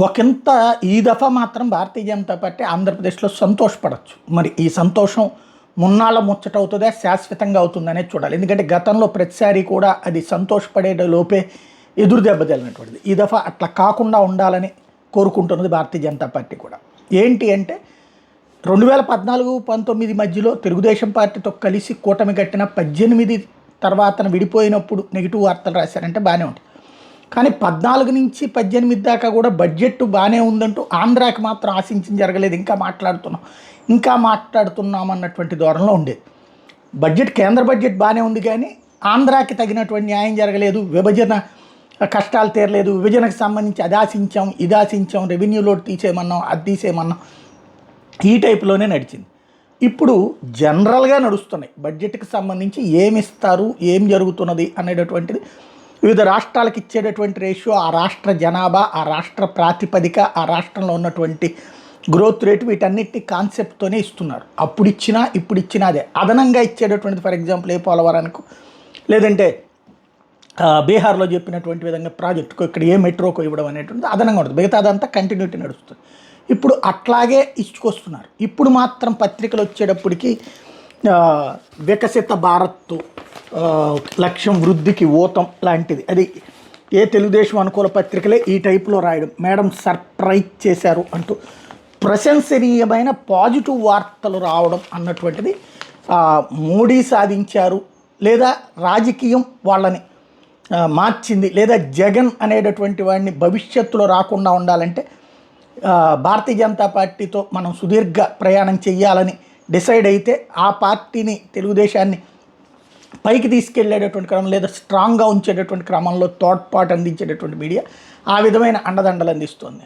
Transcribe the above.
ఒకంత ఈ దఫా మాత్రం భారతీయ జనతా పార్టీ ఆంధ్రప్రదేశ్లో సంతోషపడవచ్చు. మరి ఈ సంతోషం మున్నాళ్ళ ముచ్చట అవుతుందా, శాశ్వతంగా అవుతుందనే చూడాలి. ఎందుకంటే గతంలో ప్రతిసారి కూడా అది సంతోషపడే లోపే ఎదురు దెబ్బతలినటువంటిది. ఈ దఫా అట్లా కాకుండా ఉండాలని కోరుకుంటున్నది భారతీయ జనతా పార్టీ కూడా. ఏంటి అంటే 2014-19 మధ్యలో తెలుగుదేశం పార్టీతో కలిసి కూటమి కట్టిన 18 తర్వాత విడిపోయినప్పుడు నెగిటివ్ వార్తలు రాశారంటే బాగానే ఉంటుంది. కానీ 14 నుంచి 18 దాకా కూడా బడ్జెట్ బాగానే ఉందంటూ ఆంధ్రాకి మాత్రం ఆశించింది జరగలేదు. ఇంకా మాట్లాడుతున్నాం అన్నటువంటి ధోరణిలో ఉండేది. బడ్జెట్ కేంద్ర బడ్జెట్ బాగానే ఉంది, కానీ ఆంధ్రాకి తగినటువంటి న్యాయం జరగలేదు, విభజన కష్టాలు తీరలేదు, విభజనకు సంబంధించి అది ఆశించాం, ఇది ఆశించాం, రెవెన్యూ లోడ్ తీసేయమన్నాం, అది తీసేయమన్నాం, ఈ టైప్లోనే నడిచింది. ఇప్పుడు జనరల్గా నడుస్తున్నాయి. బడ్జెట్కి సంబంధించి ఏమి ఇస్తారు, ఏం జరుగుతున్నది అనేటటువంటిది వివిధ రాష్ట్రాలకు ఇచ్చేటటువంటి రేషియో, ఆ రాష్ట్ర జనాభా, ఆ రాష్ట్ర ప్రాతిపదిక, ఆ రాష్ట్రంలో ఉన్నటువంటి గ్రోత్ రేటు, వీటన్నిటి కాన్సెప్ట్తోనే ఇస్తున్నారు. అప్పుడు ఇచ్చినా ఇప్పుడు ఇచ్చినా అదే. అదనంగా ఇచ్చేటటువంటిది ఫర్ ఎగ్జాంపుల్ ఏ పోలవరానికి లేదంటే బీహార్లో చెప్పినటువంటి విధంగా ప్రాజెక్టుకు ఇక్కడ ఏ మెట్రోకు ఇవ్వడం అనేటువంటిది అదనంగా ఉంటుంది. మిగతా అదంతా కంటిన్యూటీ నడుస్తుంది. ఇప్పుడు అట్లాగే ఇచ్చుకొస్తున్నారు. ఇప్పుడు మాత్రం పత్రికలు వచ్చేటప్పటికి వికసిత భారత్ లక్ష్యం వృద్ధికి ఊతం లాంటిది, అది ఏ తెలుగుదేశం అనుకూల పత్రికలే ఈ టైప్లో రాయడం, మేడం సర్ప్రైజ్ చేశారు అంటూ ప్రశంసనీయమైన పాజిటివ్ వార్తలు రావడం అన్నటువంటిది మోడీ సాధించారు, లేదా రాజకీయం వాళ్ళని మార్చింది, లేదా జగన్ అనేటటువంటి వాడిని భవిష్యత్తులో రాకుండా ఉండాలంటే భారతీయ జనతా పార్టీతో మనం సుదీర్ఘ ప్రయాణం చెయ్యాలని డిసైడ్ అయితే ఆ పార్టీని, తెలుగుదేశాన్ని పైకి తీసుకెళ్లేటటువంటి క్రమం, లేదా స్ట్రాంగ్గా ఉంచేటటువంటి క్రమంలో తోడ్పాటు అందించేటటువంటి మీడియా ఆ విధమైన అండదండలు అందిస్తుంది.